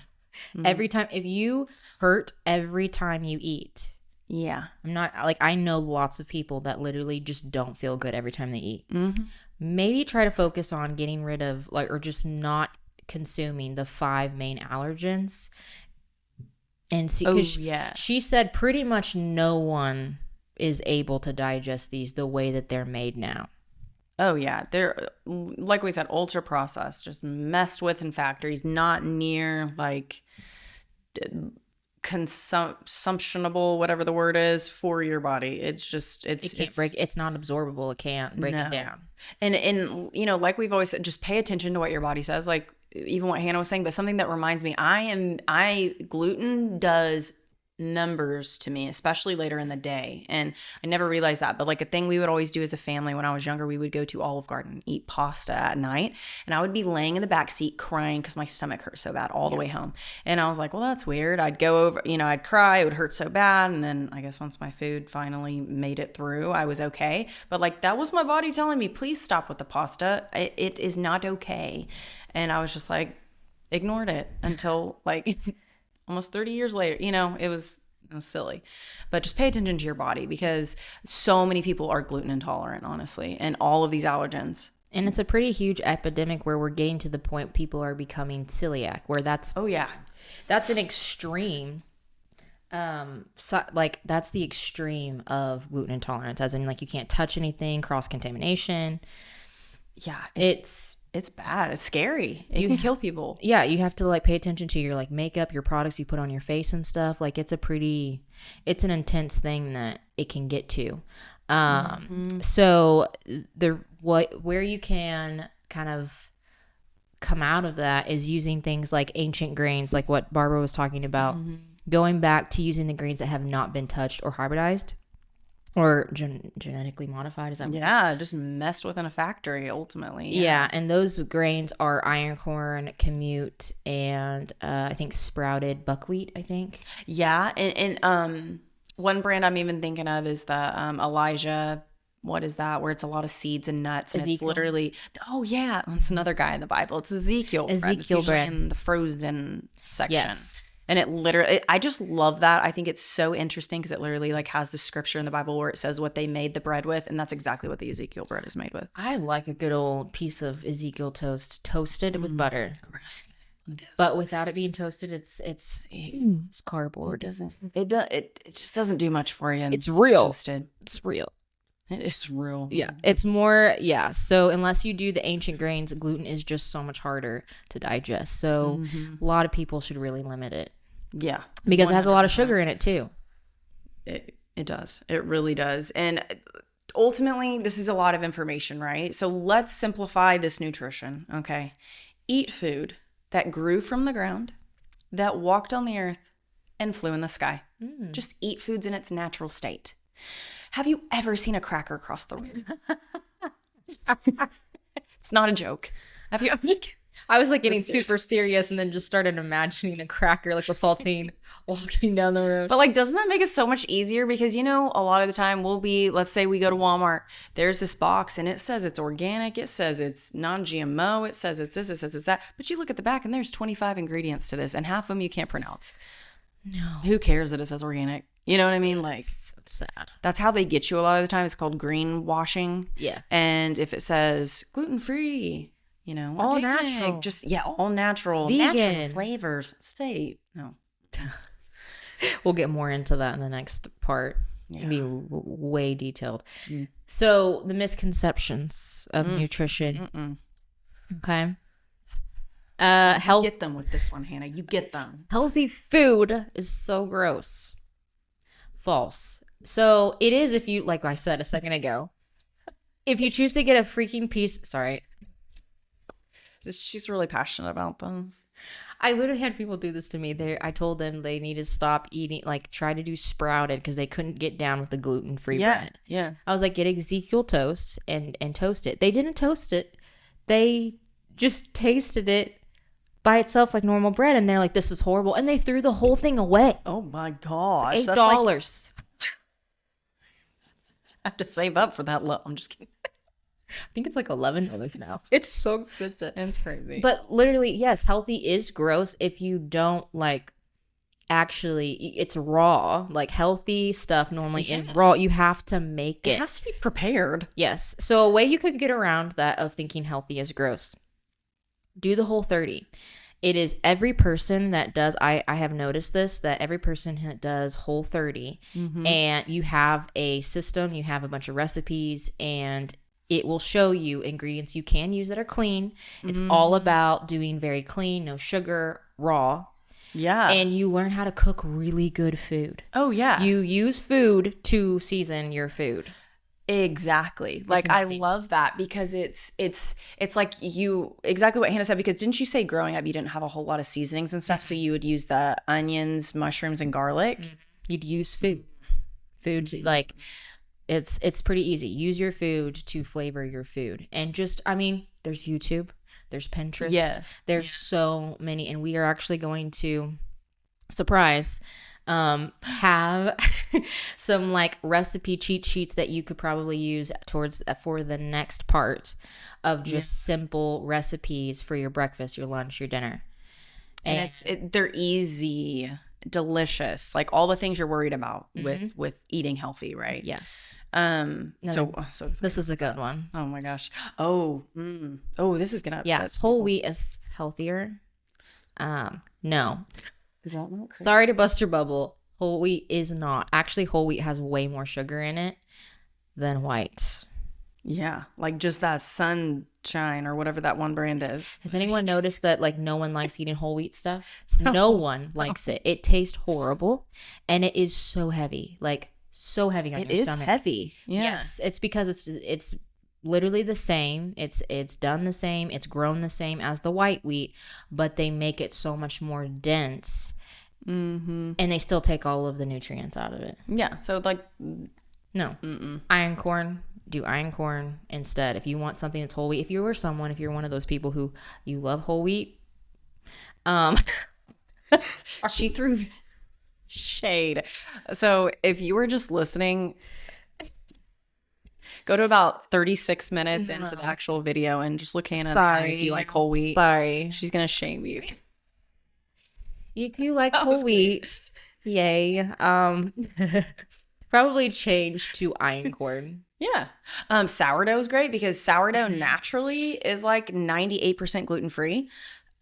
[SPEAKER 1] every time, if you hurt every time you eat, I'm not like, I know lots of people that literally just don't feel good every time they eat. Maybe try to focus on getting rid of or just not consuming the 5 main allergens and see, because she said pretty much no one is able to digest these the way that they're made now.
[SPEAKER 2] Oh yeah, they're, like we said, ultra processed, just messed with in factories, not near like consumptionable, whatever the word is, for your body. It's just
[SPEAKER 1] it's not absorbable. It can't break it down.
[SPEAKER 2] And you know, like we've always said, just pay attention to what your body says. Like even what Hannah was saying, but something that reminds me, gluten does numbers to me, especially later in the day. And I never realized that, but like a thing we would always do as a family when I was younger, we would go to Olive Garden, eat pasta at night, and I would be laying in the back seat crying because my stomach hurt so bad all the way home. And I was like, well, that's weird. I'd go over, I'd cry, it would hurt so bad, and then I guess once my food finally made it through, I was okay. But like that was my body telling me, please stop with the pasta. It is not okay. And I was just like, ignored it until like almost 30 years later. It was silly. But just pay attention to your body because so many people are gluten intolerant, honestly, and all of these allergens.
[SPEAKER 1] And it's a pretty huge epidemic where we're getting to the point people are becoming celiac, where that's an extreme. That's the extreme of gluten intolerance, as in like you can't touch anything, cross contamination. Yeah,
[SPEAKER 2] it's bad. It's scary. It can kill people.
[SPEAKER 1] Yeah, you have to like pay attention to your like makeup, your products you put on your face and stuff. Like it's an intense thing that it can get to. So where you can kind of come out of that is using things like ancient grains, like what Barbara was talking about, going back to using the grains that have not been touched or hybridized. Or genetically modified, is that
[SPEAKER 2] right? Just messed with in a factory, ultimately.
[SPEAKER 1] Yeah, and those grains are iron corn, kamut, and I think sprouted buckwheat, I think.
[SPEAKER 2] Yeah, and one brand I'm even thinking of is the Elijah, what is that, where it's a lot of seeds and nuts. And it's literally, it's another guy in the Bible. It's Ezekiel brand. It's usually in the frozen section. Yes. And it literally, I just love that. I think it's so interesting because it literally like has the scripture in the Bible where it says what they made the bread with. And that's exactly what the Ezekiel bread is made with.
[SPEAKER 1] I like a good old piece of Ezekiel toast toasted with butter. But without it being toasted, it's cardboard.
[SPEAKER 2] It just doesn't do much for you.
[SPEAKER 1] It's real.
[SPEAKER 2] Toasted.
[SPEAKER 1] It's real.
[SPEAKER 2] It is real.
[SPEAKER 1] Yeah. It's more, So unless you do the ancient grains, gluten is just so much harder to digest. So a lot of people should really limit it.
[SPEAKER 2] Yeah.
[SPEAKER 1] Because 100%. It has a lot of sugar in it too.
[SPEAKER 2] It does. It really does. And ultimately, this is a lot of information, right? So let's simplify this nutrition, okay? Eat food that grew from the ground, that walked on the earth, and flew in the sky. Just eat foods in its natural state. Have you ever seen a cracker cross the road? It's not a joke. Have you?
[SPEAKER 1] I was like getting super serious and then just started imagining a cracker, like a saltine, walking down the road.
[SPEAKER 2] But like, doesn't that make it so much easier? Because, a lot of the time let's say we go to Walmart, there's this box and it says it's organic. It says it's non-GMO. It says it's this, it says it's that. But you look at the back and there's 25 ingredients to this and half of them you can't pronounce.
[SPEAKER 1] No.
[SPEAKER 2] Who cares that it says organic? You know what I mean? Like,
[SPEAKER 1] it's sad.
[SPEAKER 2] That's how they get you a lot of the time. It's called greenwashing.
[SPEAKER 1] Yeah.
[SPEAKER 2] And if it says gluten-free,
[SPEAKER 1] all natural.
[SPEAKER 2] All natural.
[SPEAKER 1] Vegan.
[SPEAKER 2] Natural flavors. No.
[SPEAKER 1] We'll get more into that in the next part. Yeah. It'll be way detailed. So the misconceptions of nutrition. Okay.
[SPEAKER 2] You get them with this one, Hannah. You get them.
[SPEAKER 1] Healthy food is so gross. False. So it is if you, like I said a second ago, If you choose to get a freaking piece, sorry.
[SPEAKER 2] She's really passionate about those.
[SPEAKER 1] I literally had people do this to me. I told them they need to stop eating, like try to do sprouted because they couldn't get down with the gluten-free bread.
[SPEAKER 2] Yeah.
[SPEAKER 1] I was like, get Ezekiel toast and toast it. They didn't toast it. They just tasted it by itself like normal bread, and they're like, this is horrible. And they threw the whole thing away.
[SPEAKER 2] Oh my gosh.
[SPEAKER 1] $8.
[SPEAKER 2] I have to save up for that. I'm just kidding.
[SPEAKER 1] I think it's like $11 now. It's so expensive.
[SPEAKER 2] It's crazy.
[SPEAKER 1] But literally, yes, healthy is gross if you don't like actually, it's raw. Like healthy stuff normally is raw. You have to make it.
[SPEAKER 2] It has to be prepared.
[SPEAKER 1] Yes. So a way you could get around that of thinking healthy is gross. Do the Whole30. It is every person that does, I have noticed this, that every person that does Whole30 and you have a system, you have a bunch of recipes, and it will show you ingredients you can use that are clean. It's all about doing very clean, no sugar, raw.
[SPEAKER 2] Yeah.
[SPEAKER 1] And you learn how to cook really good food.
[SPEAKER 2] Oh, yeah.
[SPEAKER 1] You use food to season your food.
[SPEAKER 2] Exactly. Like, I love that because it's like you, exactly what Hannah said, because didn't you say growing up you didn't have a whole lot of seasonings and stuff, so you would use the onions, mushrooms, and garlic?
[SPEAKER 1] You'd use food. Food's like, it's pretty easy. Use your food to flavor your food. And just, I mean, there's YouTube, there's Pinterest. There's so many. And we are actually going to, surprise, have some like recipe cheat sheets that you could probably use for the next part of just simple recipes for your breakfast, your lunch, your dinner.
[SPEAKER 2] And they're easy, delicious, like all the things you're worried about with eating healthy, right?
[SPEAKER 1] Yes.
[SPEAKER 2] So
[SPEAKER 1] this is a good one.
[SPEAKER 2] Oh my gosh. Oh, this is gonna upset.
[SPEAKER 1] Whole wheat is healthier. No.
[SPEAKER 2] Is that not crazy?
[SPEAKER 1] Sorry to bust your bubble. Whole wheat is not. Actually, whole wheat has way more sugar in it than white.
[SPEAKER 2] Yeah, like just that sunshine or whatever that one brand is.
[SPEAKER 1] Has anyone noticed that like no one likes eating whole wheat stuff? No one likes it. It tastes horrible, and it is so heavy. Like so heavy on your stomach.
[SPEAKER 2] It is heavy. Yeah.
[SPEAKER 1] Yes, it's because it's literally the same. It's done the same. It's grown the same as the white wheat, but they make it so much more dense, and they still take all of the nutrients out of it.
[SPEAKER 2] Yeah. So like,
[SPEAKER 1] no. Iron corn. Do iron corn instead. If you want something that's whole wheat, if you're one of those people who you love whole wheat,
[SPEAKER 2] she threw shade. So if you were just listening, go to about 36 minutes into the actual video and just look Hannah if you like whole wheat.
[SPEAKER 1] Sorry.
[SPEAKER 2] She's gonna shame you.
[SPEAKER 1] If you like whole wheat, yay. Probably change to iron corn.
[SPEAKER 2] Yeah. Sourdough is great because sourdough naturally is like 98% gluten-free.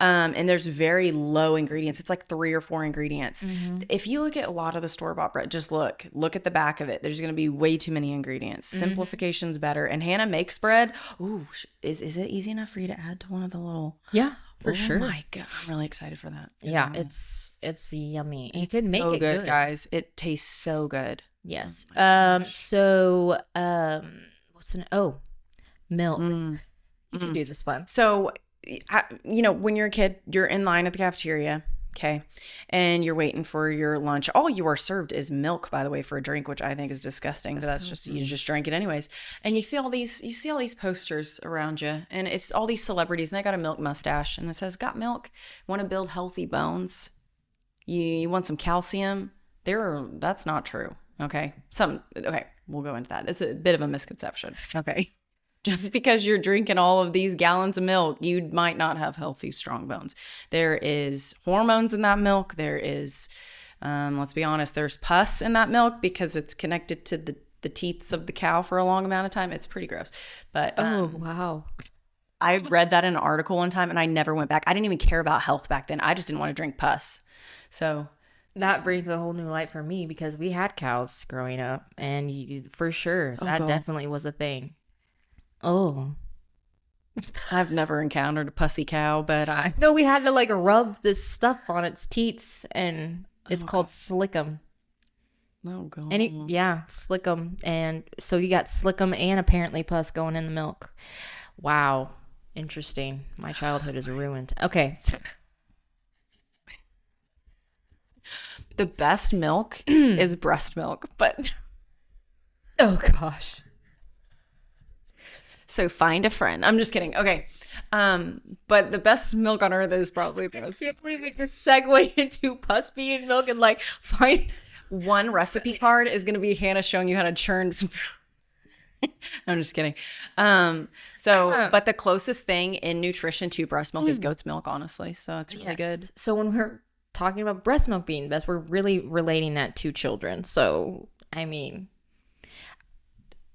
[SPEAKER 2] And there's very low ingredients. It's like 3 or 4 ingredients. If you look at a lot of the store-bought bread, just look at the back of it. There's going to be way too many ingredients. Simplification's better. And Hannah makes bread. Ooh, is it easy enough for you to add to one of the little?
[SPEAKER 1] Yeah, for sure.
[SPEAKER 2] Oh my God, I'm really excited for that.
[SPEAKER 1] Yeah, it's yummy.
[SPEAKER 2] It's
[SPEAKER 1] you can make
[SPEAKER 2] so
[SPEAKER 1] it
[SPEAKER 2] good, guys. It tastes so good.
[SPEAKER 1] Yes. What's milk. You can do this one.
[SPEAKER 2] So, when you're a kid, you're in line at the cafeteria, okay, and you're waiting for your lunch. All you are served is milk, by the way, for a drink, which I think is disgusting. But that's just you just drink it anyways. And you see all these posters around you, and it's all these celebrities, and they got a milk mustache, and it says, "Got milk? Want to build healthy bones? You want some calcium?" That's not true. Okay, we'll go into that. It's a bit of a misconception. Okay. Just because you're drinking all of these gallons of milk, you might not have healthy, strong bones. There is hormones in that milk. There is, let's be honest, there's pus in that milk because it's connected to the teats of the cow for a long amount of time. It's pretty gross. But
[SPEAKER 1] oh, wow.
[SPEAKER 2] I read that in an article one time and I never went back. I didn't even care about health back then. I just didn't want to drink pus. So
[SPEAKER 1] that brings a whole new light for me because we had cows growing up, and for sure, that definitely was a thing. Oh,
[SPEAKER 2] I've never encountered a pussy cow, but I
[SPEAKER 1] know we had to like rub this stuff on its teats, and it's called slickum.
[SPEAKER 2] Oh, God.
[SPEAKER 1] Slick 'em. And so you got slick 'em and apparently pus going in the milk. Wow. Interesting. My childhood is ruined. Okay.
[SPEAKER 2] The best milk is breast milk, but
[SPEAKER 1] Oh, gosh.
[SPEAKER 2] so find a friend. I'm just kidding. Okay. But the best milk on earth is probably breast milk.
[SPEAKER 1] We just segue into pus being milk and like find
[SPEAKER 2] One recipe card is going to be Hannah showing you how to churn some. I'm just kidding. But the closest thing in nutrition to breast milk is goat's milk, honestly. So it's really good.
[SPEAKER 1] So when we're talking about breast milk being best, we're really relating that to children. So, I mean,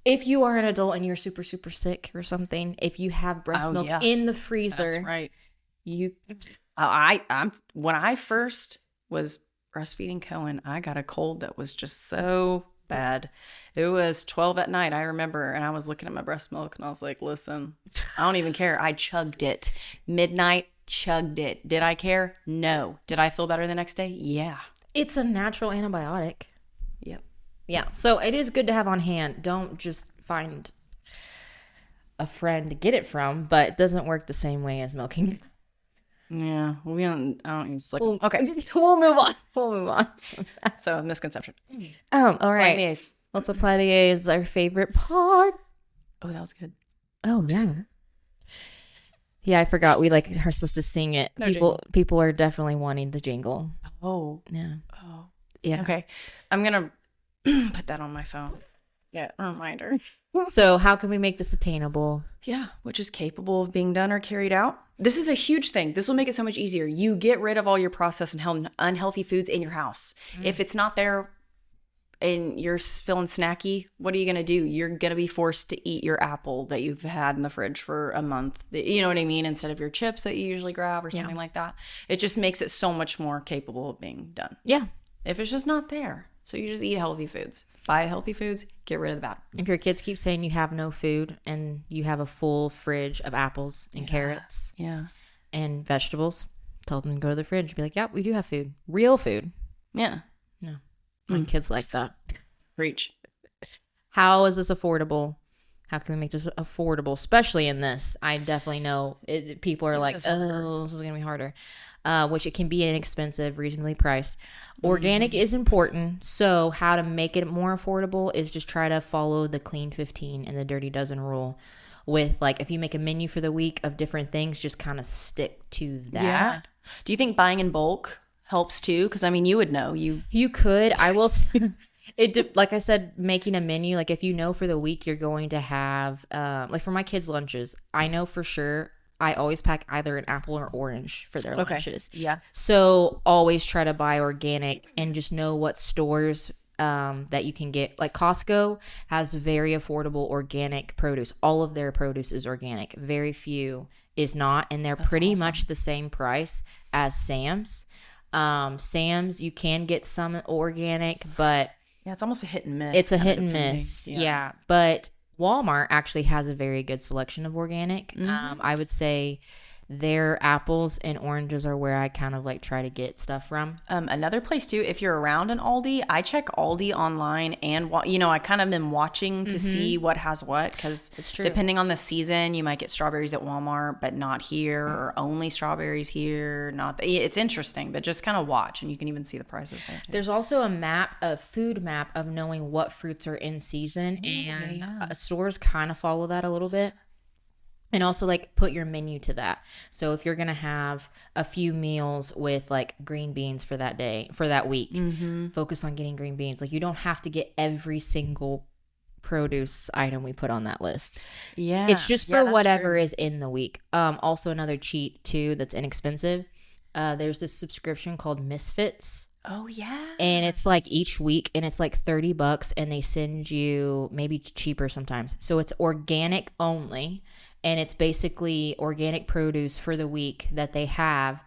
[SPEAKER 1] if you are an adult and you're super, super sick or something, if you have breast milk in the freezer,
[SPEAKER 2] that's right.
[SPEAKER 1] I'm
[SPEAKER 2] when I first was breastfeeding Cohen, I got a cold that was just so bad. It was 12 at night, I remember, and I was looking at my breast milk and I was like, listen, I don't even care. I chugged it. Midnight, chugged it. Did I care? No. Did I feel better the next day? Yeah.
[SPEAKER 1] It's a natural antibiotic.
[SPEAKER 2] Yep.
[SPEAKER 1] Yeah. So it is good to have on hand. Don't just find a friend to get it from, but it doesn't work the same way as milking.
[SPEAKER 2] Yeah. I don't use
[SPEAKER 1] Okay.
[SPEAKER 2] We'll move on. So misconception.
[SPEAKER 1] All right.
[SPEAKER 2] The A's.
[SPEAKER 1] Let's apply the A's, our favorite part.
[SPEAKER 2] Oh, that was good.
[SPEAKER 1] Oh, yeah. Yeah, I forgot. We are supposed to sing it.
[SPEAKER 2] No
[SPEAKER 1] people are definitely wanting the jingle.
[SPEAKER 2] Oh.
[SPEAKER 1] Yeah.
[SPEAKER 2] Oh.
[SPEAKER 1] Yeah.
[SPEAKER 2] Okay. I'm going to put that on my phone. Yeah. A reminder.
[SPEAKER 1] So how can we make this attainable?
[SPEAKER 2] Yeah. Which is capable of being done or carried out. This is a huge thing. This will make it so much easier. You get rid of all your processed and unhealthy foods in your house. If it's not there and you're feeling snacky, what are you going to do? You're going to be forced to eat your apple that you've had in the fridge for a month. You know what I mean? Instead of your chips that you usually grab or something like that. It just makes it so much more capable of being done.
[SPEAKER 1] Yeah.
[SPEAKER 2] If it's just not there. So you just eat healthy foods. Buy healthy foods, get rid of the bad.
[SPEAKER 1] If your kids keep saying you have no food and you have a full fridge of apples and carrots and vegetables, tell them to go to the fridge. Be like, yeah, we do have food. Real food.
[SPEAKER 2] Yeah.
[SPEAKER 1] No. My kids like that.
[SPEAKER 2] Preach.
[SPEAKER 1] How is this affordable? How can we make this affordable, especially in this? I definitely know people are like, oh, this is going to be harder. Which it can be inexpensive, reasonably priced. Organic is important. So how to make it more affordable is just try to follow the clean 15 and the dirty dozen rule. With if you make a menu for the week of different things, just kind of stick to that.
[SPEAKER 2] Yeah. Do you think buying in bulk helps too? Because you would know.
[SPEAKER 1] You could. I will. Like I said, making a menu. If you know for the week you're going to have, for my kids' lunches, I know for sure. I always pack either an apple or orange for their lunches.
[SPEAKER 2] Yeah.
[SPEAKER 1] So always try to buy organic and just know what stores that you can get. Like Costco has very affordable organic produce. All of their produce is organic. Very few is not. And they're pretty much the same price as Sam's. Sam's, you can get some organic, but...
[SPEAKER 2] Yeah, it's almost a hit and miss.
[SPEAKER 1] It's a hit and miss. Yeah. But... Walmart actually has a very good selection of organic. I would say their apples and oranges are where I kind of try to get stuff from.
[SPEAKER 2] Another place too, if you're around an Aldi, I check Aldi online and I kind of been watching to see what has what, because depending on the season, you might get strawberries at Walmart, but not here, or only strawberries here. It's interesting, but just kind of watch, and you can even see the prices there too.
[SPEAKER 1] There's also a food map of knowing what fruits are in season, and stores kind of follow that a little bit. And also put your menu to that. So if you're going to have a few meals with green beans for that day, for that week, focus on getting green beans. You don't have to get every single produce item we put on that list.
[SPEAKER 2] Yeah.
[SPEAKER 1] It's just for whatever is in the week. Also another cheat too that's inexpensive. There's this subscription called Misfits.
[SPEAKER 2] Oh yeah.
[SPEAKER 1] And it's each week, and it's $30, and they send you, maybe cheaper sometimes. So it's organic only. And it's basically organic produce for the week that they have.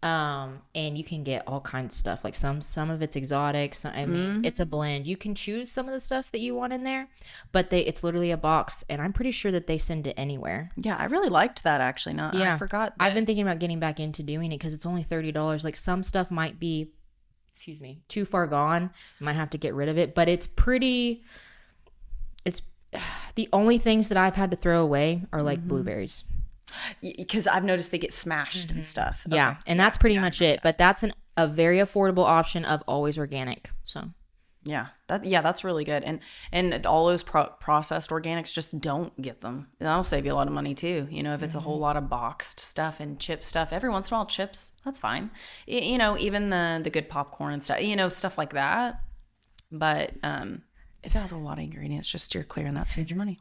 [SPEAKER 1] And you can get all kinds of stuff. Some of it's exotic. It's a blend. You can choose some of the stuff that you want in there. But it's literally a box. And I'm pretty sure that they send it anywhere.
[SPEAKER 2] Yeah, I really liked that actually. I forgot that.
[SPEAKER 1] I've been thinking about getting back into doing it because it's only $30. Some stuff might be too far gone. You might have to get rid of it, but it's the only things that I've had to throw away are like blueberries.
[SPEAKER 2] Because I've noticed they get smashed and stuff. Okay.
[SPEAKER 1] Yeah, and that's pretty much it. But that's a very affordable option of always organic. So
[SPEAKER 2] that's really good. And all those processed organics, just don't get them. That'll save you a lot of money too. You know, if it's a whole lot of boxed stuff and chip stuff, every once in a while chips, that's fine. You know, even the good popcorn and stuff, you know, stuff like that. But if it has a lot of ingredients, just steer clear, and that saves your money.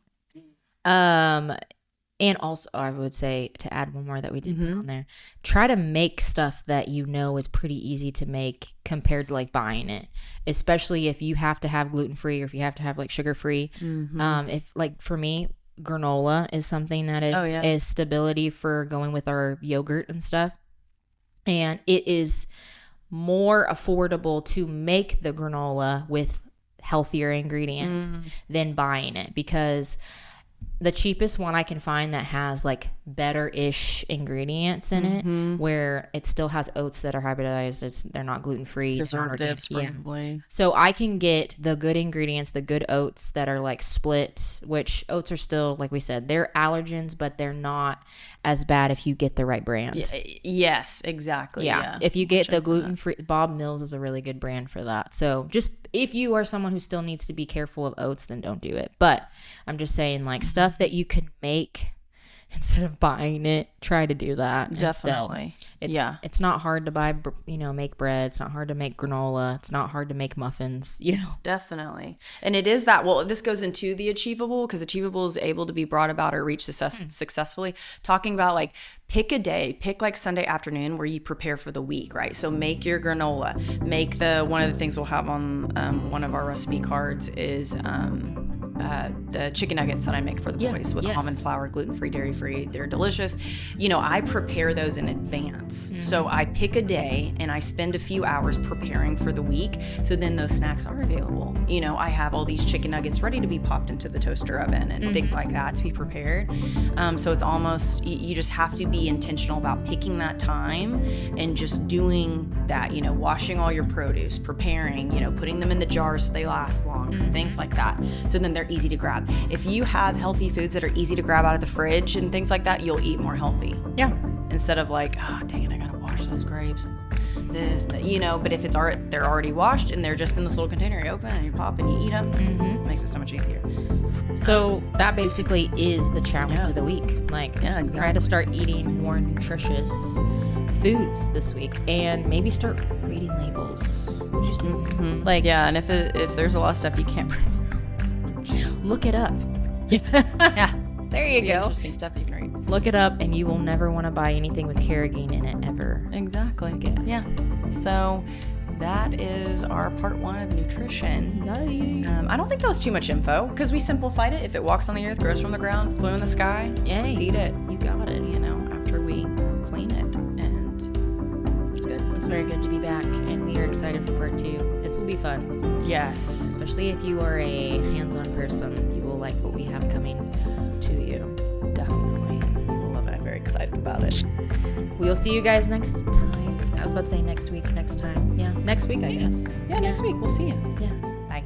[SPEAKER 1] And also, I would say, to add one more that we didn't put on there, try to make stuff that you know is pretty easy to make compared to like buying it, especially if you have to have gluten-free or if you have to have like sugar-free. If like for me, granola is something that is stability for going with our yogurt and stuff. And it is more affordable to make the granola with healthier ingredients than buying it, because the cheapest one I can find that has like better-ish ingredients in it, where it still has oats that are hybridized. They're not gluten-free.
[SPEAKER 2] Preservatives, probably.
[SPEAKER 1] Yeah. So I can get the good ingredients, the good oats that are like split, which oats are still, like we said, they're allergens, but they're not as bad if you get the right brand.
[SPEAKER 2] Yes, exactly.
[SPEAKER 1] Yeah. If you get the gluten-free, Bob Mills is a really good brand for that. So just if you are someone who still needs to be careful of oats, then don't do it. But I'm just saying, like, stuff that you can make instead of buying it, try to do that.
[SPEAKER 2] Definitely.
[SPEAKER 1] It's not hard to buy, make bread. It's not hard to make granola. It's not hard to make muffins,
[SPEAKER 2] Definitely. And it is that, well, this goes into the achievable, because achievable is able to be brought about or reached successfully. Talking about like, pick a day, pick like Sunday afternoon where you prepare for the week, right? So make your granola. Make one of the things we'll have on one of our recipe cards is the chicken nuggets that I make for the boys with almond flour, gluten-free, dairy-free. They're delicious. I prepare those in advance. So I pick a day and I spend a few hours preparing for the week. So then those snacks are available. I have all these chicken nuggets ready to be popped into the toaster oven and things like that to be prepared. So it's almost, you just have to be intentional about picking that time and just doing that, washing all your produce, preparing, putting them in the jars so they last longer, things like that. So then they're easy to grab. If you have healthy foods that are easy to grab out of the fridge and things like that, you'll eat more healthy.
[SPEAKER 1] Yeah.
[SPEAKER 2] Instead of like, oh, dang it, I gotta wash those grapes and this, that, but if they're already washed and they're just in this little container, you open and you pop and you eat them, it makes it so much easier.
[SPEAKER 1] So that basically is the challenge of the week. Like,
[SPEAKER 2] exactly.
[SPEAKER 1] Try to start eating more nutritious foods this week and maybe start reading labels. Would you say?
[SPEAKER 2] And if there's a lot of stuff you can't
[SPEAKER 1] look it up. Yeah. There you go.
[SPEAKER 2] Interesting stuff you can read.
[SPEAKER 1] Look it up, and you will never want to buy anything with carrageenan in it ever.
[SPEAKER 2] Exactly.
[SPEAKER 1] Again.
[SPEAKER 2] Yeah. So that is our part 1 of nutrition.
[SPEAKER 1] Yay.
[SPEAKER 2] I don't think that was too much info, because we simplified it. If it walks on the earth, grows from the ground, flew in the sky, let's eat it.
[SPEAKER 1] You got it.
[SPEAKER 2] After we clean it, and it's good.
[SPEAKER 1] It's very good to be back, and we are excited for part 2. This will be fun.
[SPEAKER 2] Yes.
[SPEAKER 1] Especially if you are a hands-on person, you will like what we have coming to you.
[SPEAKER 2] Definitely. You will love it. I'm very excited about it.
[SPEAKER 1] We'll see you guys next time. I was about to say next week, next time. Yeah, next week, I guess.
[SPEAKER 2] Yeah, next week. We'll see you.
[SPEAKER 1] Yeah. Bye.